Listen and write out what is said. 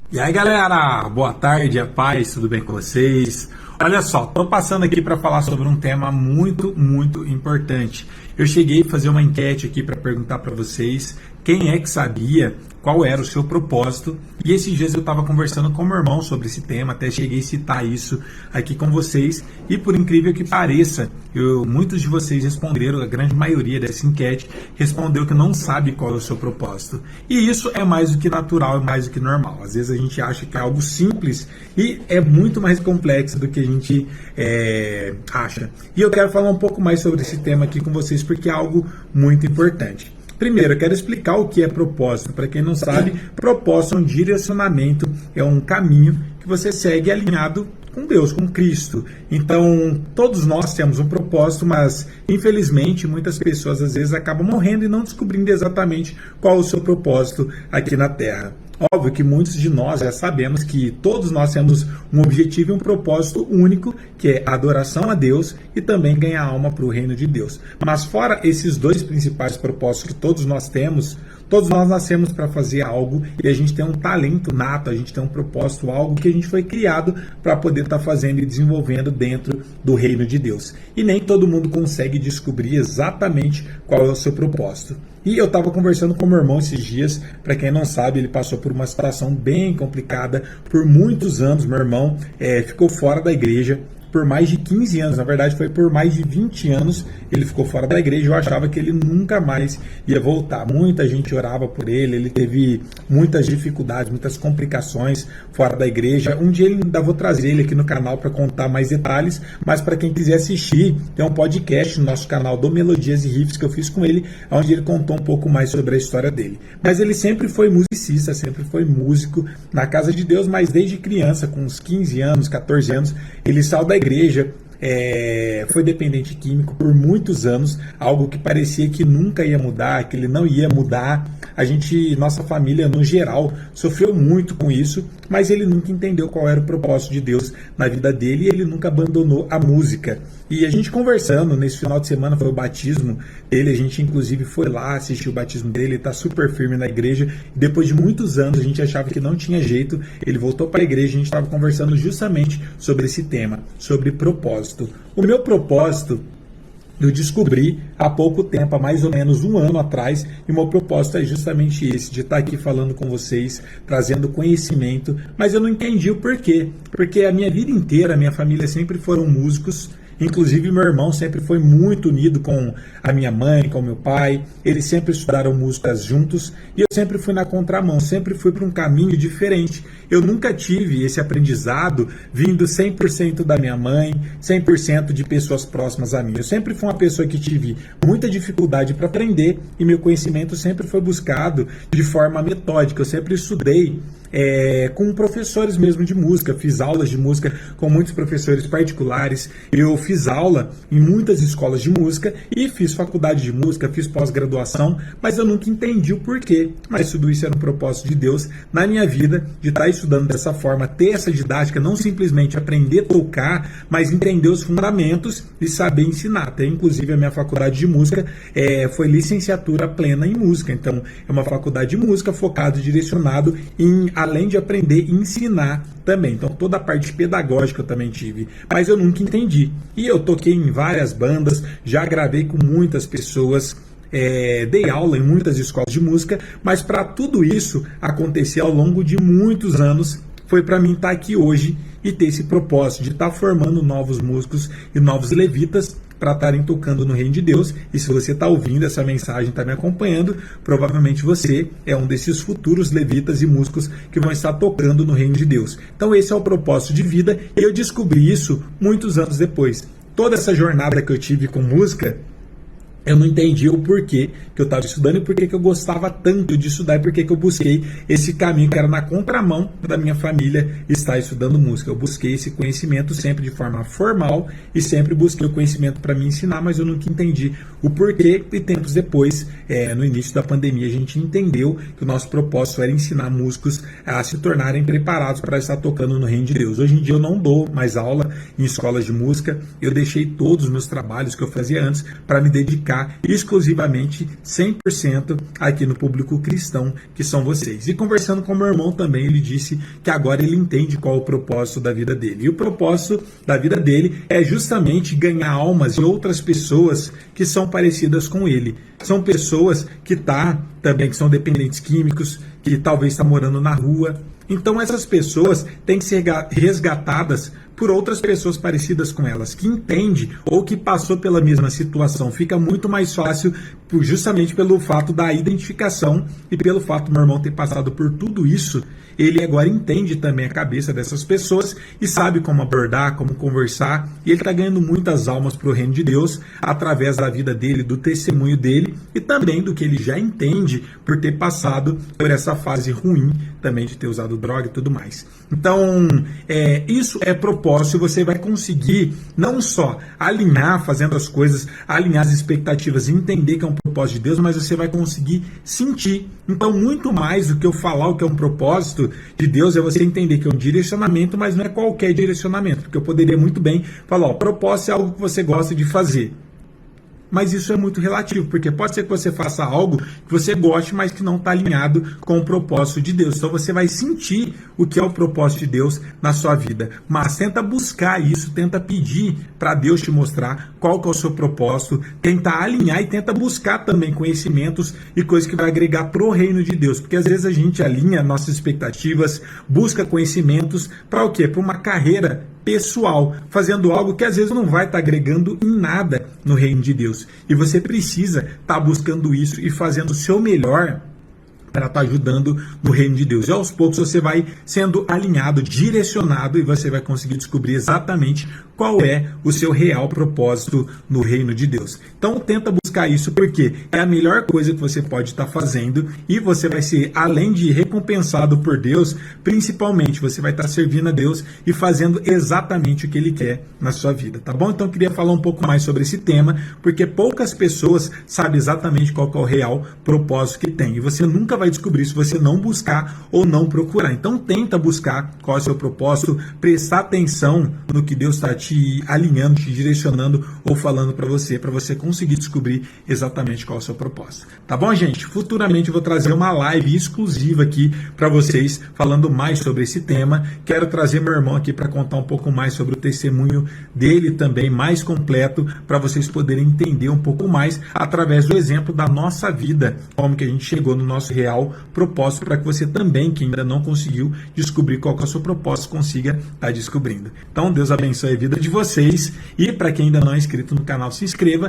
E aí galera, boa tarde, a paz, tudo bem com vocês? Olha só, estou passando aqui para falar sobre um tema muito importante. Eu cheguei a fazer uma enquete aqui para perguntar para vocês quem é que sabia qual era o seu propósito, e esses dias eu estava conversando com meu irmão sobre esse tema, até cheguei a citar isso aqui com vocês, e por incrível que pareça, muitos de vocês responderam, a grande maioria dessa enquete respondeu que não sabe qual é o seu propósito. E isso é mais do que natural, é mais do que normal. Às vezes a gente acha que é algo simples e é muito mais complexo do que a gente acha. E eu quero falar um pouco mais sobre esse tema aqui com vocês, porque é algo muito importante. Primeiro, eu quero explicar o que é propósito. Para quem não sabe, propósito é um direcionamento, é um caminho que você segue alinhado com Deus, com Cristo. Então, todos nós temos um propósito, mas infelizmente muitas pessoas às vezes acabam morrendo e não descobrindo exatamente qual é o seu propósito aqui na Terra. Óbvio que muitos de nós já sabemos que todos nós temos um objetivo e um propósito único, que é a adoração a Deus e também ganhar alma para o reino de Deus. Mas fora esses dois principais propósitos que todos nós temos, todos nós nascemos para fazer algo e a gente tem um talento nato, a gente tem um propósito, algo que a gente foi criado para poder estar fazendo e desenvolvendo dentro do reino de Deus. E nem todo mundo consegue descobrir exatamente qual é o seu propósito. E eu estava conversando com meu irmão esses dias, para quem não sabe, ele passou por uma situação bem complicada por muitos anos. Meu irmão ficou fora da igreja por mais de 15 anos, na verdade foi por mais de 20 anos ele ficou fora da igreja. Eu achava que ele nunca mais ia voltar. Muita gente orava por ele, ele teve muitas dificuldades, muitas complicações fora da igreja. Um dia ainda vou trazer ele aqui no canal para contar mais detalhes, mas para quem quiser assistir, tem um podcast no nosso canal do Melodias e Riffs que eu fiz com ele, onde ele contou um pouco mais sobre a história dele. Mas ele sempre foi musicista, sempre foi músico na casa de Deus, mas desde criança, com uns 15 anos, 14 anos, ele saiu da igreja, foi dependente químico por muitos anos, algo que parecia que nunca ia mudar, que ele não ia mudar. Nossa família no geral sofreu muito com isso, mas ele nunca entendeu qual era o propósito de Deus na vida dele e ele nunca abandonou a música. E a gente conversando, nesse final de semana foi o batismo dele, a gente inclusive foi lá assistir o batismo dele, ele está super firme na igreja, e depois de muitos anos a gente achava que não tinha jeito, ele voltou para a igreja, a gente estava conversando justamente sobre esse tema, sobre propósito. O meu propósito eu descobri há pouco tempo, há mais ou menos um ano atrás, e o meu propósito é justamente esse, de estar aqui falando com vocês, trazendo conhecimento, mas eu não entendi o porquê, porque a minha vida inteira, a minha família sempre foram músicos. Inclusive meu irmão sempre foi muito unido com a minha mãe, com o meu pai, eles sempre estudaram músicas juntos e eu sempre fui na contramão, sempre fui para um caminho diferente. Eu nunca tive esse aprendizado vindo 100% da minha mãe, 100% de pessoas próximas a mim. Eu sempre fui uma pessoa que tive muita dificuldade para aprender e meu conhecimento sempre foi buscado de forma metódica. Eu sempre estudei com professores mesmo de música, fiz aulas de música com muitos professores particulares, eu fiz aula em muitas escolas de música e fiz faculdade de música, fiz pós-graduação, mas eu nunca entendi o porquê. Mas tudo isso era um propósito de Deus na minha vida, de estar estudando dessa forma, ter essa didática, não simplesmente aprender a tocar, mas entender os fundamentos e saber ensinar. Até inclusive a minha faculdade de música foi licenciatura plena em música, então é uma faculdade de música focado e direcionado em, além de aprender, ensinar também. Então toda a parte pedagógica eu também tive, mas eu nunca entendi. E eu toquei em várias bandas, já gravei com muitas pessoas, dei aula em muitas escolas de música, mas para tudo isso acontecer ao longo de muitos anos, foi para mim estar aqui hoje e ter esse propósito de estar formando novos músicos e novos levitas para estarem tocando no reino de Deus. E se você está ouvindo essa mensagem, está me acompanhando, provavelmente você é um desses futuros levitas e músicos que vão estar tocando no reino de Deus. Então esse é o propósito de vida e eu descobri isso muitos anos depois. Toda essa jornada que eu tive com música, eu não entendi o porquê que eu estava estudando e porquê que eu gostava tanto de estudar e porquê que eu busquei esse caminho que era na contramão da minha família estar estudando música. Eu busquei esse conhecimento sempre de forma formal e sempre busquei o conhecimento para me ensinar, mas eu nunca entendi o porquê. E tempos depois, no início da pandemia, a gente entendeu que o nosso propósito era ensinar músicos a se tornarem preparados para estar tocando no reino de Deus. Hoje em dia eu não dou mais aula em escolas de música, eu deixei todos os meus trabalhos que eu fazia antes para me dedicar focar exclusivamente 100% aqui no público cristão, que são vocês. E conversando com meu irmão também, ele disse que agora ele entende qual é o propósito da vida dele. E o propósito da vida dele é justamente ganhar almas de outras pessoas que são parecidas com ele. São pessoas que também que são dependentes químicos, que talvez estão morando na rua. Então essas pessoas têm que ser resgatadas por outras pessoas parecidas com elas, que entende ou que passou pela mesma situação. Fica muito mais fácil justamente pelo fato da identificação e pelo fato do meu irmão ter passado por tudo isso. Ele agora entende também a cabeça dessas pessoas e sabe como abordar, como conversar. E ele está ganhando muitas almas para o reino de Deus através da vida dele, do testemunho dele e também do que ele já entende por ter passado por essa fase ruim também de ter usado droga e tudo mais. Então, isso é propósito. Você vai conseguir não só alinhar, fazendo as coisas, alinhar as expectativas e entender que é um propósito de Deus, mas você vai conseguir sentir. Então, muito mais do que eu falar o que é um propósito de Deus, é você entender que é um direcionamento, mas não é qualquer direcionamento, porque eu poderia muito bem falar, propósito é algo que você gosta de fazer. Mas isso é muito relativo, porque pode ser que você faça algo que você goste, mas que não está alinhado com o propósito de Deus. Então você vai sentir o que é o propósito de Deus na sua vida. Mas tenta buscar isso, tenta pedir para Deus te mostrar qual que é o seu propósito, tenta alinhar e tenta buscar também conhecimentos e coisas que vai agregar para o reino de Deus. Porque às vezes a gente alinha nossas expectativas, busca conhecimentos para o quê? Para uma carreira pessoal, fazendo algo que às vezes não vai estar agregando em nada no reino de Deus. E você precisa estar buscando isso e fazendo o seu melhor para estar ajudando no reino de Deus. E aos poucos você vai sendo alinhado, direcionado e você vai conseguir descobrir exatamente qual é o seu real propósito no reino de Deus. Então tenta buscar isso porque é a melhor coisa que você pode estar fazendo e você vai ser, além de recompensado por Deus, principalmente você vai estar servindo a Deus e fazendo exatamente o que Ele quer na sua vida, tá bom? Então eu queria falar um pouco mais sobre esse tema, porque poucas pessoas sabem exatamente qual que é o real propósito que tem. E você nunca vai descobrir se você não buscar ou não procurar. Então tenta buscar qual é o seu propósito, prestar atenção no que Deus está te alinhando, te direcionando ou falando para você conseguir descobrir exatamente qual é o seu propósito. Tá bom, gente? Futuramente eu vou trazer uma live exclusiva aqui para vocês, falando mais sobre esse tema. Quero trazer meu irmão aqui para contar um pouco mais sobre o testemunho dele também, mais completo, para vocês poderem entender um pouco mais através do exemplo da nossa vida, como que a gente chegou no nosso real propósito, para que você também, que ainda não conseguiu descobrir qual que é o seu propósito, consiga estar descobrindo. Então, Deus abençoe a vida de vocês e para quem ainda não é inscrito no canal, se inscreva